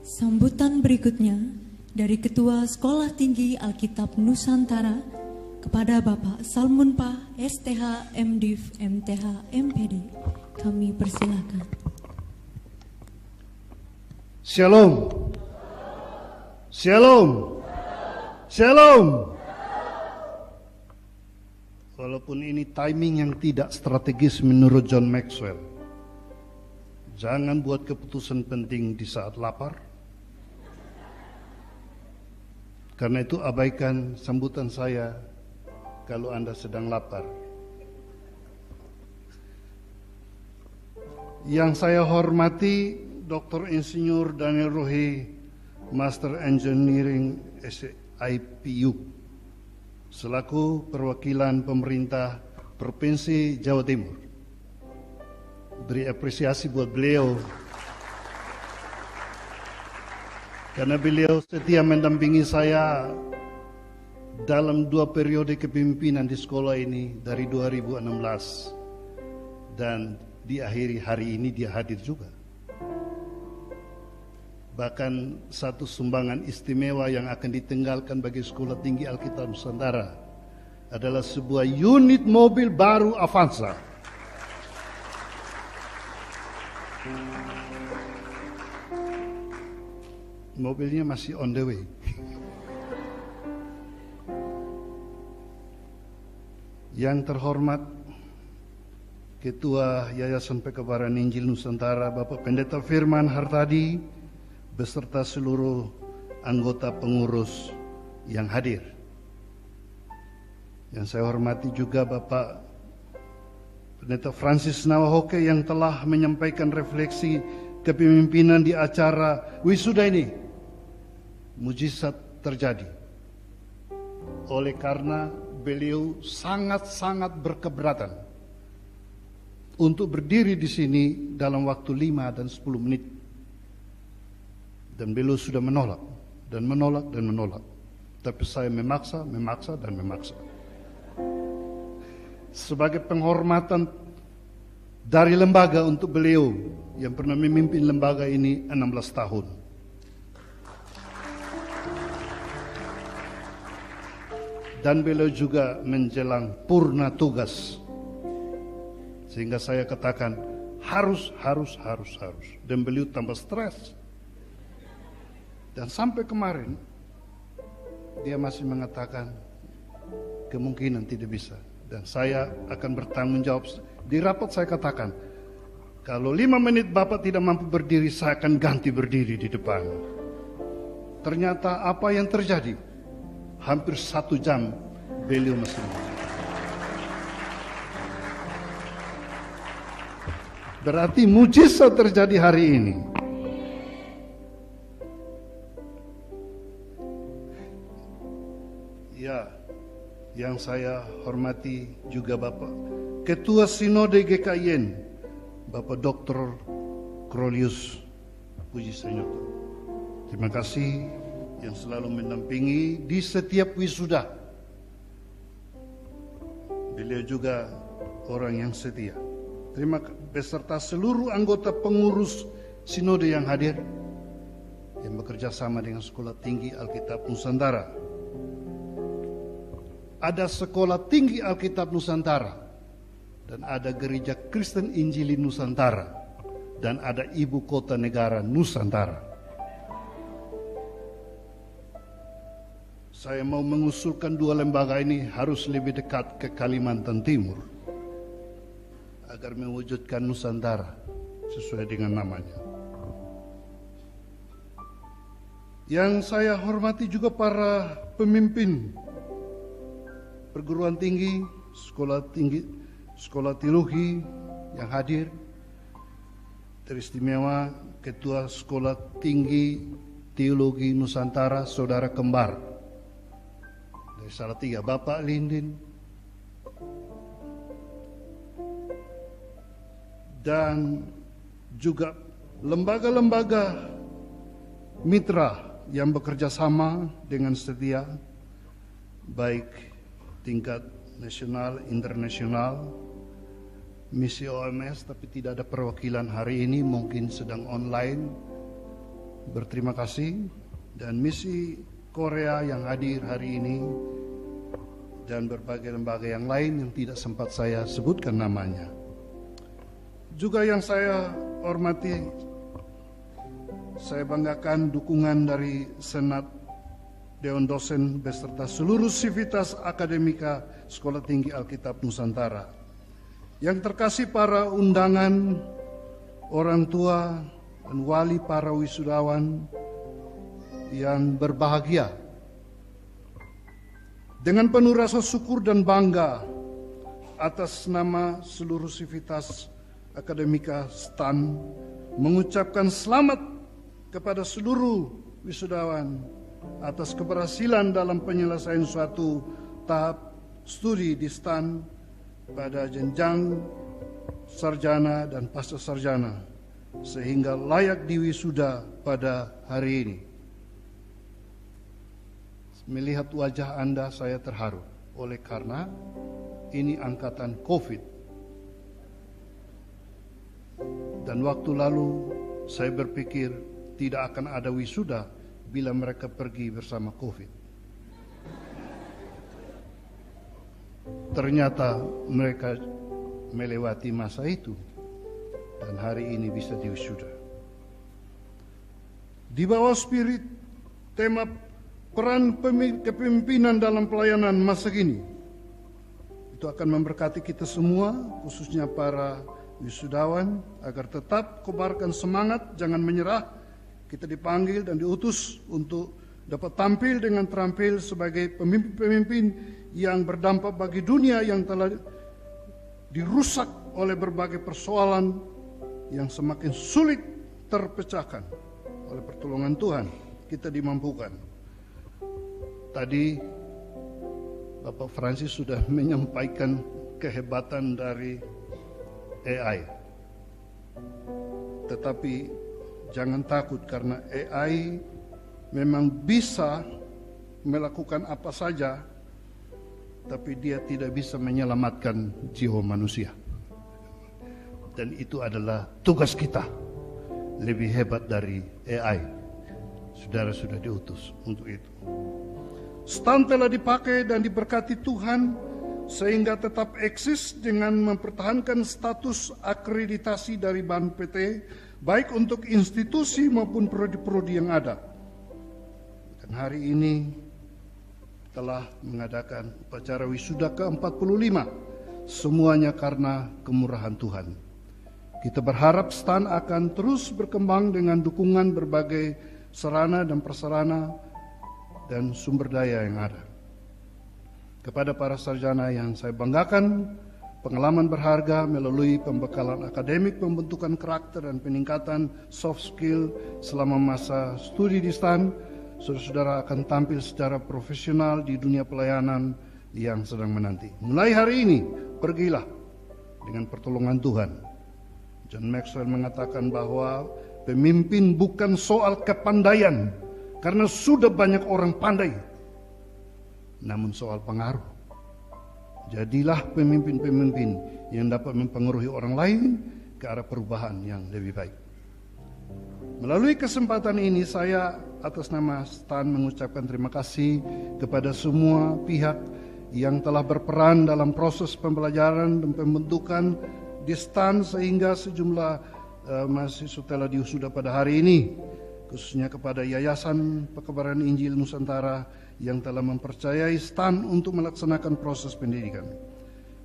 Sambutan berikutnya dari Ketua Sekolah Tinggi Alkitab Nusantara kepada Bapak Salmunpah STH MDiv MTH MPD. Kami persilakan. Shalom. Shalom. Shalom. Walaupun ini timing yang tidak strategis menurut John Maxwell, jangan buat keputusan penting di saat lapar. Karena itu abaikan sambutan saya kalau Anda sedang lapar. Yang saya hormati Dr. Insinyur Daniel Rohi, Master Engineering SIPU, selaku perwakilan pemerintah Provinsi Jawa Timur. Beri apresiasi buat beliau, karena beliau setia mendampingi saya dalam 2 periode kepemimpinan di sekolah ini dari 2016, dan diakhiri hari ini dia hadir juga. Bahkan satu sumbangan istimewa yang akan ditinggalkan bagi Sekolah Tinggi Alkitab Nusantara adalah sebuah unit mobil baru Avanza. Mobilnya masih on the way. Yang terhormat Ketua Yayasan Pekebaran Injil Nusantara Bapak Pendeta Firman Hartadi beserta seluruh anggota pengurus yang hadir. Yang saya hormati juga Bapak Pendeta Francis Nawahoke yang telah menyampaikan refleksi kepemimpinan di acara wisuda ini. Mujizat terjadi oleh karena beliau sangat-sangat berkeberatan untuk berdiri di sini dalam waktu 5 dan 10 menit. Dan beliau sudah menolak dan menolak dan menolak. Tapi saya memaksa, dan memaksa. Sebagai penghormatan dari lembaga untuk beliau yang pernah memimpin lembaga ini 16 tahun. Dan beliau juga menjelang purna tugas. Sehingga saya katakan harus. Dan beliau tambah stres. Dan sampai kemarin dia masih mengatakan kemungkinan tidak bisa. Dan saya akan bertanggung jawab. Di rapat saya katakan, kalau 5 menit Bapak tidak mampu berdiri, saya akan ganti berdiri di depan. Ternyata apa yang terjadi? Hampir 1 jam beliau masih berdiri. Berarti mujizat terjadi hari ini. Ya, yang saya hormati juga Bapak Ketua Sinode GKIN, Bapak Dr. Krolius Puji Sanyoto. Terima kasih yang selalu mendampingi di setiap wisuda. Beliau juga orang yang setia. Terima kasih beserta seluruh anggota pengurus Sinode yang hadir, yang bekerja sama dengan Sekolah Tinggi Alkitab Nusantara. Ada Sekolah Tinggi Alkitab Nusantara, dan ada Gereja Kristen Injili Nusantara, dan ada Ibu Kota Negara Nusantara. Saya mau mengusulkan 2 lembaga ini harus lebih dekat ke Kalimantan Timur agar mewujudkan Nusantara sesuai dengan namanya. Yang saya hormati juga para pemimpin perguruan tinggi, sekolah teologi yang hadir. Teristimewa Ketua Sekolah Tinggi Teologi Nusantara, Saudara Kembar dari Salatiga, Bapak Lindin, dan juga lembaga-lembaga mitra yang bekerja sama dengan setia, baik tingkat nasional, internasional, misi OMS, tapi tidak ada perwakilan hari ini, mungkin sedang online. berterima kasih, dan misi Korea yang hadir hari ini dan berbagai lembaga yang lain yang tidak sempat saya sebutkan namanya. Juga yang saya hormati, saya banggakan dukungan dari Senat, Dewan Dosen beserta seluruh sivitas akademika Sekolah Tinggi Alkitab Nusantara. Yang terkasih para undangan, orang tua dan wali para wisudawan yang berbahagia. Dengan penuh rasa syukur dan bangga atas nama seluruh sivitas akademika STAN mengucapkan selamat kepada seluruh wisudawan atas keberhasilan dalam penyelesaian suatu tahap studi di STAN pada jenjang sarjana dan pasca sarjana sehingga layak diwisuda pada hari ini. Melihat wajah Anda saya terharu oleh karena ini angkatan COVID. Dan waktu lalu saya berpikir tidak akan ada wisuda bila mereka pergi bersama COVID. Ternyata mereka melewati masa itu dan hari ini bisa diwisuda. Di bawah spirit tema peran kepemimpinan dalam pelayanan masa kini, itu akan memberkati kita semua, khususnya para wisudawan, agar tetap kobarkan semangat, jangan menyerah. Kita dipanggil dan diutus untuk dapat tampil dengan terampil sebagai pemimpin-pemimpin yang berdampak bagi dunia yang telah dirusak oleh berbagai persoalan yang semakin sulit terpecahkan. Oleh pertolongan Tuhan, kita dimampukan. Tadi Bapak Francis sudah menyampaikan kehebatan dari AI. Tetapi jangan takut karena AI memang bisa melakukan apa saja, tapi dia tidak bisa menyelamatkan jiwa manusia. Dan itu adalah tugas kita, lebih hebat dari AI. Saudara sudah diutus untuk itu. STAN telah dipakai dan diberkati Tuhan sehingga tetap eksis dengan mempertahankan status akreditasi dari BANPT, baik untuk institusi maupun prodi-prodi yang ada. Dan hari ini telah mengadakan upacara wisuda ke-45, semuanya karena kemurahan Tuhan. Kita berharap STAN akan terus berkembang dengan dukungan berbagai sarana dan prasarana dan sumber daya yang ada. Kepada para sarjana yang saya banggakan, pengalaman berharga melalui pembekalan akademik, pembentukan karakter dan peningkatan soft skill selama masa studi di STAN, saudara-saudara akan tampil secara profesional di dunia pelayanan yang sedang menanti. Mulai hari ini, pergilah dengan pertolongan Tuhan. John Maxwell mengatakan bahwa pemimpin bukan soal kepandaian, karena sudah banyak orang pandai, namun soal pengaruh. Jadilah pemimpin-pemimpin yang dapat mempengaruhi orang lain ke arah perubahan yang lebih baik. Melalui kesempatan ini saya atas nama STAN mengucapkan terima kasih kepada semua pihak yang telah berperan dalam proses pembelajaran dan pembentukan di STAN sehingga sejumlah mahasiswa telah diwisuda pada hari ini, khususnya kepada Yayasan Pekebaran Injil Nusantara yang telah mempercayai STAN untuk melaksanakan proses pendidikan.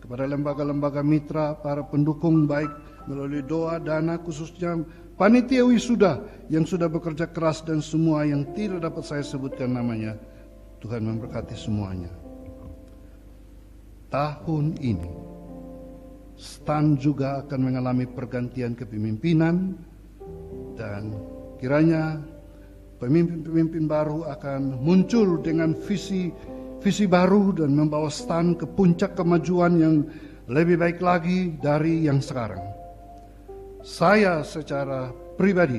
Kepada lembaga-lembaga mitra, para pendukung baik melalui doa, dana, khususnya panitia wisuda yang sudah bekerja keras dan semua yang tidak dapat saya sebutkan namanya, Tuhan memberkati semuanya. Tahun ini STAN juga akan mengalami pergantian kepemimpinan dan kiranya pemimpin-pemimpin baru akan muncul dengan visi baru dan membawa STAN ke puncak kemajuan yang lebih baik lagi dari yang sekarang. Saya secara pribadi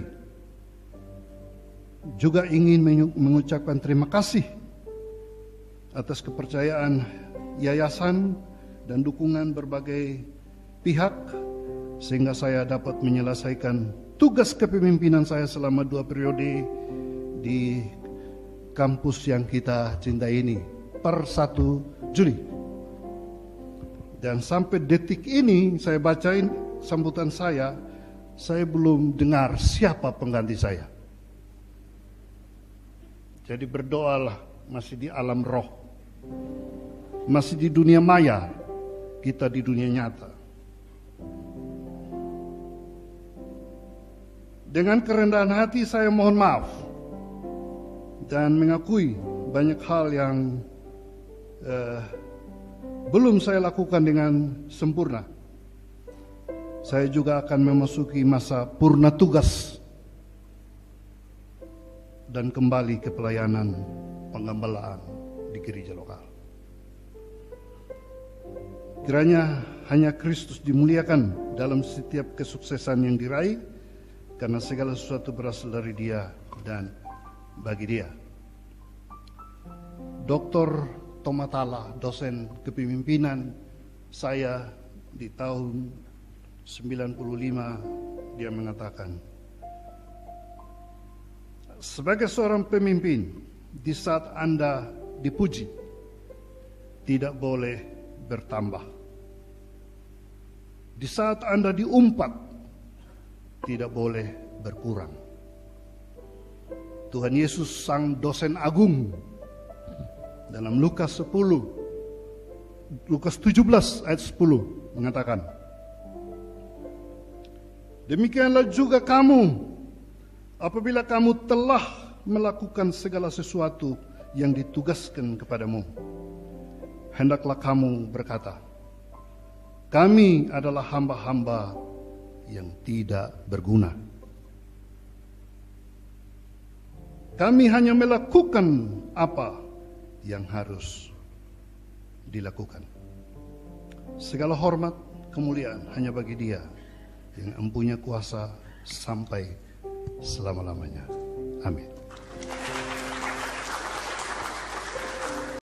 juga ingin mengucapkan terima kasih atas kepercayaan yayasan dan dukungan berbagai pihak sehingga saya dapat menyelesaikan tugas kepemimpinan saya selama 2 periode di kampus yang kita cintai ini per 1 Juli. Dan sampai detik ini saya bacain sambutan saya belum dengar siapa pengganti saya. Jadi berdoalah, masih di alam roh, masih di dunia maya, kita di dunia nyata. Dengan kerendahan hati saya mohon maaf dan mengakui banyak hal yang belum saya lakukan dengan sempurna. Saya juga akan memasuki masa purna tugas dan kembali ke pelayanan penggembalaan di gereja lokal. Kiranya hanya Kristus dimuliakan dalam setiap kesuksesan yang diraih, karena segala sesuatu berasal dari Dia dan bagi Dia. Dr. Tomatala, dosen kepemimpinan saya di tahun 95, dia mengatakan, sebagai seorang pemimpin, di saat Anda dipuji, tidak boleh bertambah. Di saat Anda diumpat, tidak boleh berkurang. Tuhan Yesus sang dosen agung dalam Lukas 17 ayat 10 mengatakan, demikianlah juga kamu apabila kamu telah melakukan segala sesuatu yang ditugaskan kepadamu. Hendaklah kamu berkata, kami adalah hamba-hamba yang tidak berguna. Kami hanya melakukan apa yang harus dilakukan. Segala hormat, kemuliaan hanya bagi Dia yang mempunyai kuasa sampai selama-lamanya. Amin.